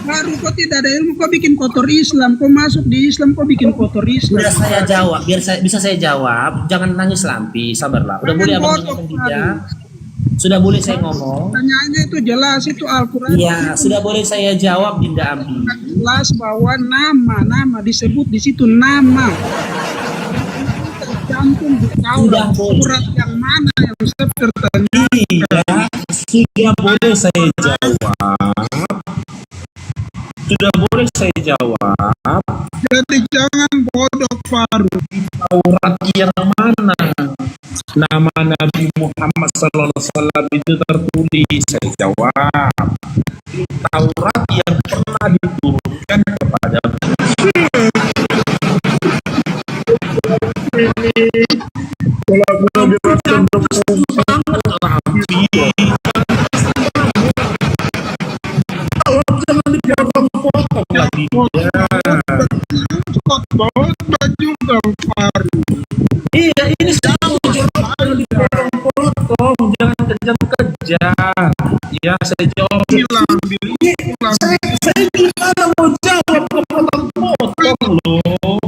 Baru kau tidak ada ilmu, kau bikin kotor Islam, kau masuk di Islam, kau bikin kotor Islam. Udah saya jawab, biar saya bisa saya jawab. Jangan nangis Lampi, sabarlah. Udah boleh abang ngomong tidak? Sudah boleh saya ngomong? Pertanyaannya itu jelas, itu Al-Quran. Iya, sudah boleh saya jawab Dinda Ambi. Jelas bahwa nama disebut di situ nama. Tercantum di Taurat. Surat yang mana yang Ustaz bertanya? Iya, sudah boleh saya jawab. Sudah boleh saya jawab. Jadi jangan bodoh Faru. Taurat yang mana nama Nabi Muhammad SAW itu tertulis? Saya jawab. Taurat yang pernah diturunkan kepada Iya, ini sama potong, jangan kejam-kejam. Ya, saya jawab. Saya gimana mau jawab kepotong-potong loh.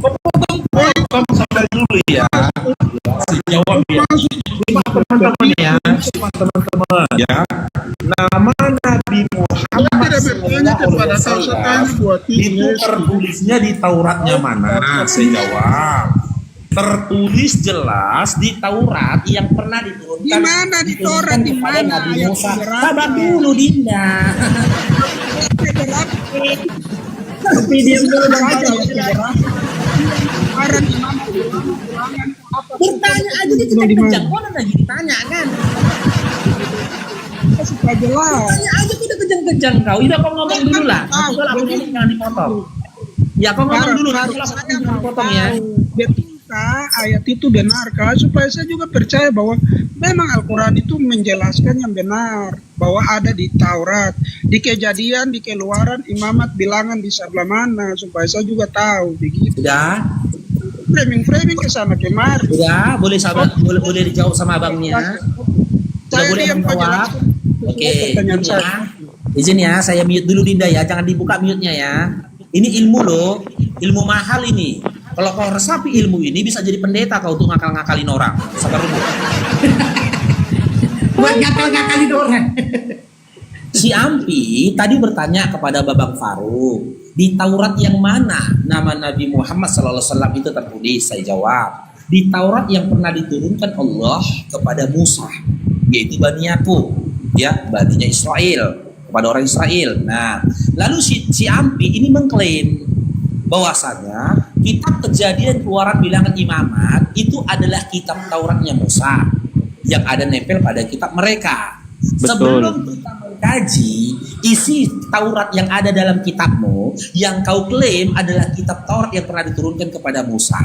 Kepotong-potong sampai dulu ya. Saya jawab ya. Teman-teman ya, teman-teman ya. Nama Nabi Muhammad itu tertulisnya di Tauratnya mana? Saya jawab. Tertulis jelas di Taurat yang pernah diturunkan. Di mana di Taurat, di mana Nabi Musa? Sabar dulu Dinda. Tapi diam dulu bertanya aja dia tidak kencang. Kau lagi ditanya kan? Supaya jelas. Tanya aja udah kejang-kejang kau. Udah kau ngomong dulu lah. Kalau aku ngomong jangan dipotong. Ya kau ngomong dulu. Kalau aku jangan dipotong ya. Betulkah ayat itu benarkah? Supaya saya juga percaya bahwa memang Al-Quran itu menjelaskan yang benar. Bahwa ada di Taurat. Di Kejadian, di Keluaran, Imamat, Bilangan di sebelah mana. Supaya saya juga tahu. Begitu. Sudah. Framing ke sana kemari. Sudah. Boleh sahabat. Boleh dijawab sama abangnya. Sudah boleh menjawab. Oke, izin ya, saya mute dulu Dinda ya, jangan dibuka mute-nya ya. Ini ilmu loh, ilmu mahal ini. Kalau kau resapi ilmu ini bisa jadi pendeta kau untuk ngakal-ngakalin orang. Sabar dulu. Buat ngakal-ngakalin orang. Si Ampi tadi bertanya kepada Babang Faru, di Taurat yang mana nama Nabi Muhammad SAW itu tertulis? Saya jawab, di Taurat yang pernah diturunkan Allah kepada Musa, yaitu Bani Yakub, ya, baninya Israel, kepada orang Israel. Nah, lalu si Ampi ini mengklaim bahwasanya kitab Kejadian, Keluaran, Bilangan, Imamat itu adalah kitab Tauratnya Musa yang ada nempel pada kitab mereka. Betul. Sebelum kita mengkaji isi Taurat yang ada dalam kitabmu, yang kau klaim adalah kitab Taurat yang pernah diturunkan kepada Musa,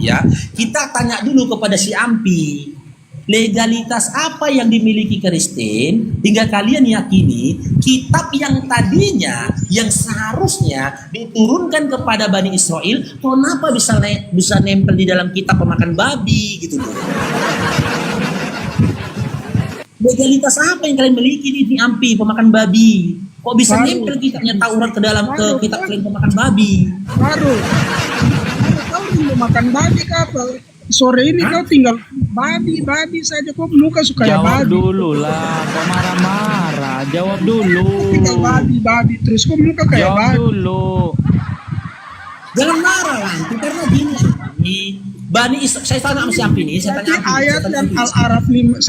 ya, kita tanya dulu kepada si Ampi, legalitas apa yang dimiliki Kristen hingga kalian yakini kitab yang tadinya yang seharusnya diturunkan kepada Bani Israel, kenapa bisa nempel di dalam kitab pemakan babi gitu loh. Legalitas apa yang kalian miliki di Ampi pemakan babi? Kok bisa nempel kitabnya Taurat ke dalam ke kitab kalian pemakan babi? Baru makan babi kapal. Sore ini kau tinggal babi saja, kok muka suka ya babi. Jawab dulu lah, kau marah-marah. Jawab dulu. Tinggal babi terus, kok muka kayak jawab babi. Dulu. Jangan marah lah, karena gini. Bani Israel, saya tanya sama si Ampi nih, saya tanya ayat yang Al-Araf 157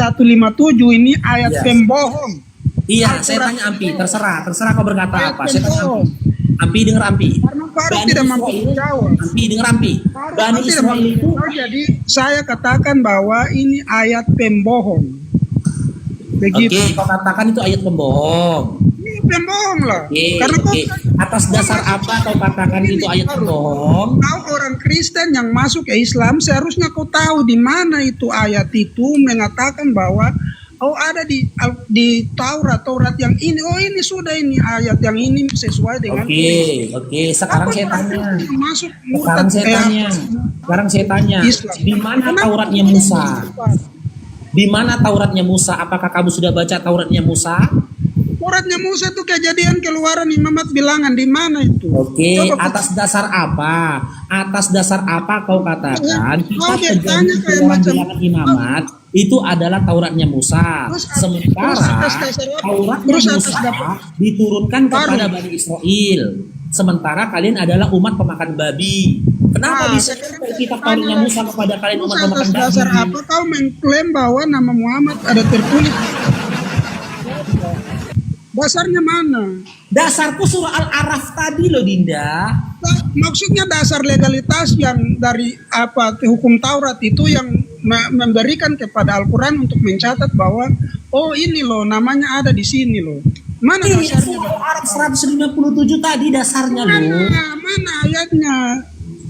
ini ayat pembohong. Iya, saya tanya Ampi, terserah kau berkata apa. Saya tanya Ampi dengar Ampi. Karena Faru tidak mampu menjawab. Ampi dengar Ampi. Bani Israel itu, jadi saya katakan bahwa ini ayat pembohong. Begitu. Oke, kau katakan itu ayat pembohong. Ini pembohong lah. Karena atas dasar apa kau katakan itu ayat pembohong? Kau orang Kristen yang masuk ke Islam, seharusnya kau tahu di mana itu ayat itu mengatakan bahwa ada di Taurat yang ini. Oh, ini sudah ini ayat yang ini sesuai dengan. Oke. Sekarang saya tanya. Di mana Tauratnya Musa? Di mana Tauratnya Musa? Apakah kamu sudah baca Tauratnya Musa? Tauratnya Musa itu Kejadian, Keluaran, Imamat, Bilangan, di mana itu? Oke, Coba atas dasar apa? Atas dasar apa kau katakan kitab dia tanya Kejadian, kayak Keluaran, macam- Bilangan, Imamat itu adalah Tauratnya Musa. Terus Sementara atas dasar apa? Tauratnya Terus atas Musa dasar- diturunkan kepada Baru. Bani Israel. Sementara kalian adalah umat pemakan babi. Kenapa Ah, bisa sekarang kitab saya Tauratnya tanya Musa kepada kalian Terus umat atas pemakan dasar babi? apa kau mengklaim bahwa nama Muhammad ada tertulis? Dasarnya mana? Dasarku surah Al-Araf tadi loh, Dinda. Nah, maksudnya dasar legalitas yang dari apa hukum Taurat itu yang memberikan kepada Al-Quran untuk mencatat bahwa oh ini loh namanya ada di sini loh. Mana Iya, dasarnya? surah Al-Araf 157 tadi dasarnya loh. Mana ayatnya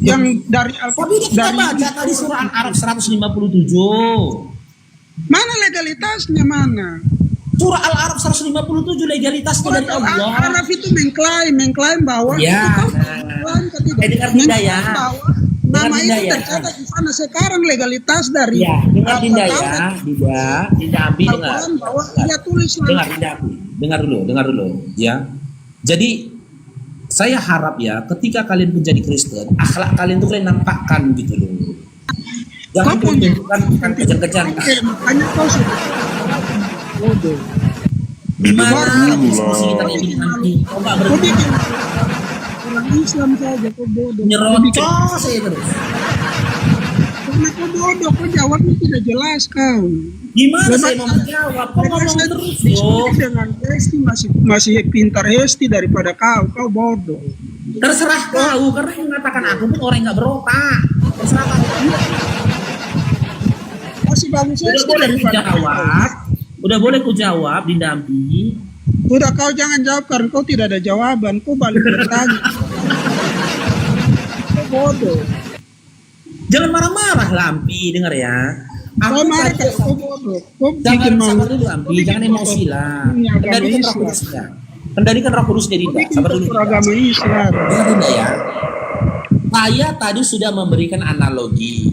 yang dari Tapi kita baca tadi surah Al-Araf 157. mana legalitasnya mana? Surah Al-Araf 157 legalitasnya dari Allah. Arab itu mengklaim bahwa Ya, itu nah. Dengar Dinda ya. bahwa nama Dengar itu Dinda ya. tercatat di sana sekarang legalitas dari Ya, dengar Dinda ya. Taurat, Dinda Ambi dengar. Al-Quran bahwa dia tulis Dengar Dinda Ambi. Dengar dulu ya. Jadi saya harap ya ketika kalian menjadi Kristen, akhlak kalian tuh kalian nampakkan gitu loh. Jangan Kau punya- bukan kejar-kejar. Oke, makanya kau sudah bodoh. Gimana diskusi kita kayak gini nanti? Kau nggak Kau berhenti bikin orang Islam saja kau bodoh. Kau bikin- nyerocos saya terus. Karena kau bodoh, kau jawabnya tidak jelas kau. Gimana saya Lepas- mau menjawab? Kau ngomong Saya terus diskusi loh. dengan Hesti masih pintar Hesti daripada kau bodoh. Terserah kau, karena yang mengatakan aku pun orang yang nggak berotak. Terserah kau. Masih bagus Udah Hesti boleh daripada kau. kujawab. Udah boleh kujawab, Dinda Ambi. Udah kau jangan jawab karena kau tidak ada jawaban. Kau balik bertanya. Kau bodoh. Jangan marah-marah lah Ambi, dengar ya. Kau marah tadi- kalau kau bodoh. Kau Jangan bikin malu. sabar dulu Ambi, jangan emosi lah. Ini agama Kendalikan roh Islam. kudusnya. Kendalikan roh kudusnya Dinda. Bikin Sabar dulu. kultur Dinda. agama Islam. Dengar Dinda ya. Saya tadi sudah memberikan analogi.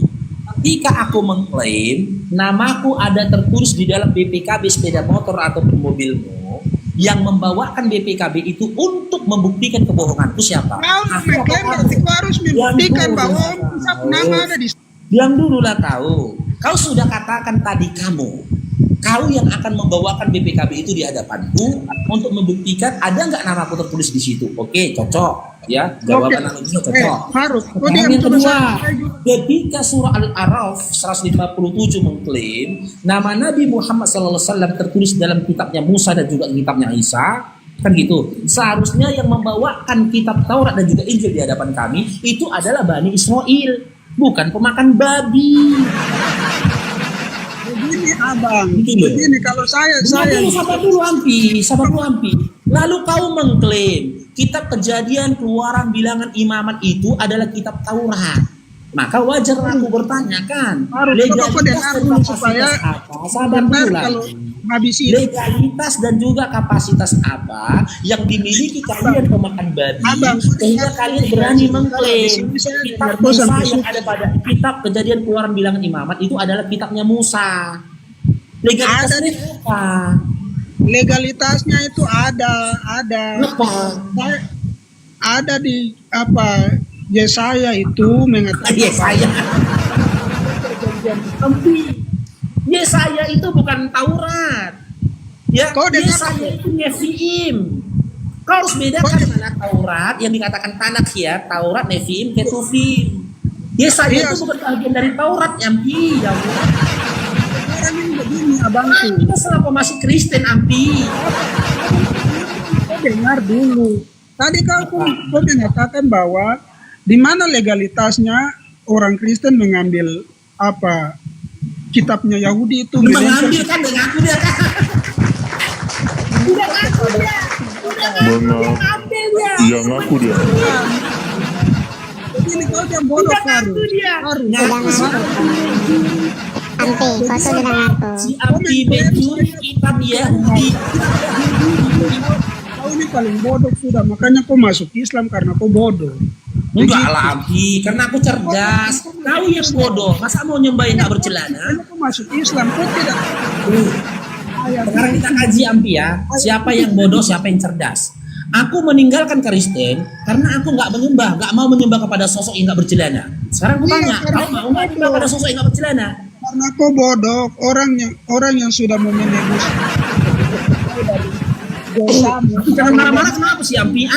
Ketika aku mengklaim namaku ada tertulis di dalam BPKB sepeda motor ataupun mobilmu yang membawakan BPKB itu untuk membuktikan kebohonganku siapa? Kau Aku mengklaim apa berarti kau harus membuktikan Yang bahwa dulu. nama ada di Diam dulu lah kau. Kau sudah katakan tadi kau yang akan membawakan BPKB itu di hadapanku untuk membuktikan ada nggak namaku tertulis di situ. Oke, cocok ya. Jawaban analoginya cocok. Harus. Kau Sekarang diam yang terus. kedua, ketika surah Al-Araf 157 mengklaim nama Nabi Muhammad SAW tertulis dalam kitabnya Musa dan juga kitabnya Isa, kan gitu. Seharusnya yang membawakan kitab Taurat dan juga Injil di hadapan kami itu adalah Bani Israel, bukan pemakan babi. Begini abang. Gitu loh. Begini kalau saya Sabar dulu Ampi. Lalu kau mengklaim kitab Kejadian, Keluaran, Bilangan, Imamat itu adalah kitab Taurat. Maka wajar aku bertanya kan, Harus legalitas kau dengar dan dulu kapasitas supaya apa? Sabar benar dulu lah. kalau habis ini. Legalitas dan juga kapasitas apa yang dimiliki kalian pemakan babi Abang, sehingga kalian berani mengklaim Di sini saya kitab dengar kau Musa sampai yang suka. ada pada kitab Kejadian, Keluaran, Bilangan, Imamat itu adalah kitabnya Musa. Legalitasnya apa? Legalitasnya itu ada. Apa? Ada di apa? Yesaya itu mengatakan Yesaya. Yesaya itu bukan Taurat. Ya, Kau dengar Yesaya itu Neviim. Kau harus bedakan mana Taurat yang dikatakan Tanakh ya, Taurat, Neviim, Ketuvim. Yesaya Iya. itu bukan bagian dari Taurat, Ampi. Ya Allah. Sekarang ini begini abangku. Kita selama masih Kristen, Ampi. Kau dengar dulu. Tadi kau menyatakan bahwa di mana legalitasnya orang Kristen mengambil apa kitabnya Yahudi itu Mengambil kan dengan aku dia kan. Udah ngaku dia. Ambil dia. Iya ngaku dia. Begini kau jangan bodoh Faru. Faru. Ampe, kau sudah ngaku. Si Ampi mencuri kitab Yahudi. Kau ini paling bodoh sudah, makanya kau masuk Islam karena kau bodoh. Enggak lah Ampi, karena aku cerdas. Kau yang bodoh, masa mau nyembah yang nggak bercelana? Aku masuk Islam, kau tidak. Sekarang kita kaji Ampi ya, siapa yang bodoh, siapa yang cerdas. Aku meninggalkan Kristen karena aku nggak mau menyembah kepada sosok yang nggak bercelana. Sekarang aku tanya, kau mau nggak menyembah kepada sosok yang nggak bercelana? Karena kau bodoh, orang yang sudah mau menebus dosamu. Jangan marah-marah, kenapa sih Ampi?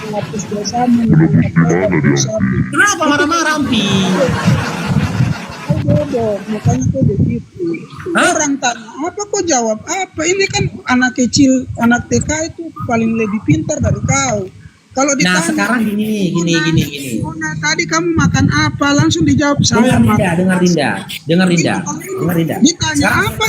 Menghapus dosamu, menghapus dosamu. Kenapa marah-marah Ampi? Kau bodoh, makanya kau begitu. Hah? Orang tanya apa, kau jawab apa? Ini kan anak kecil, anak TK itu paling lebih pintar dari kau. Kalau ditanya, Nah sekarang gini. Mona, tadi kamu makan apa? Langsung dijawab saya Dengar Rinda. Ditanya Sekarang apa?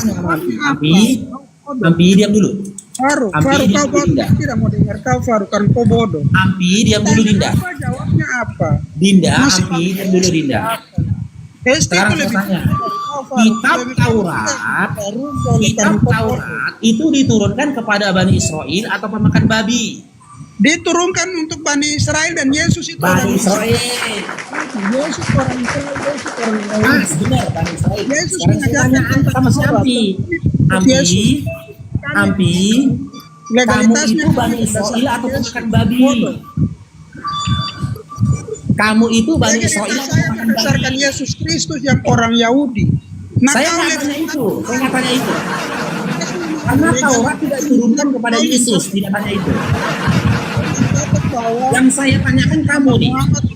Ampi, diam dulu. Faru, Ampi, kau diam dulu, bodoh. Dinda. Tidak mau dengar kau, Faru, kan kau bodoh. Ampi, diam dulu Dinda. Apa jawabnya apa? Dinda, Masih Ampi, diam dulu Dinda. SD Sekarang itu saya lebih tanya. pintar dari kau, Faru. Kitab Lebih Taurat, pintar. Kitab Taurat itu diturunkan kepada Bani Israel atau pemakan babi? Diturunkan untuk Bani Israel dan Yesus itu Bani orang Israel. Yesus orang Israel, Yesus orang Yahudi. Benar Bani Israel. Yesus Sekarang saya tanya mengajarkan sama si Ampi. Yesus. Ampi, kamu Legalitasnya itu Bani Israel atau pemakan babi? Kamu itu Bani Israel atau Saya pemakan membesarkan babi? Yesus Kristus yang orang Yahudi. Nah, Saya kau nggak lihat- tanya itu. Karena Taurat tidak diturunkan kepada Yesus, tidak tanya itu. bahwa Yang saya tanyakan kamu nih,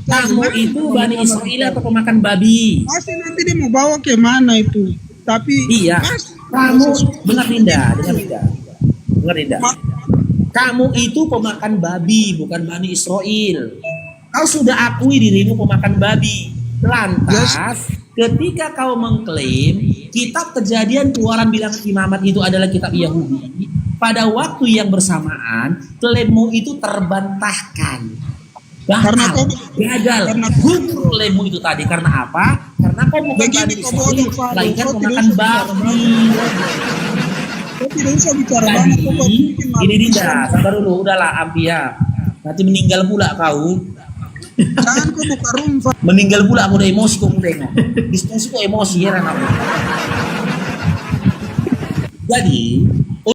kamu itu Bani Israel atau pemakan babi? pasti nanti dia mau bawa ke mana itu. Tapi Iya, pasti kamu benar Dinda. Kamu itu pemakan babi, bukan Bani Israel. Kau sudah akui dirimu pemakan babi. Lantas, ketika kau mengklaim kitab Kejadian Keluaran bilang imamat itu adalah kitab Yahudi, pada waktu yang bersamaan klaimmu itu terbantahkan. Karena kau- Gagal. karena- Gugur klaimmu itu tadi karena apa? Karena kau bukan Begini, Bani kau Israel, bodoh, Pak. melainkan Kau tidak pemakan usah bicara babi. kau tidak usah bicara banyak. Kau buat bikin malu. Ini Dinda, sabar dulu, udahlah Ampia. Nanti meninggal pula kau. Jangan kau buka rumah. Meninggal pula aku udah emosi kau tengok. Diskusi kok emosi ya anakku. Jadi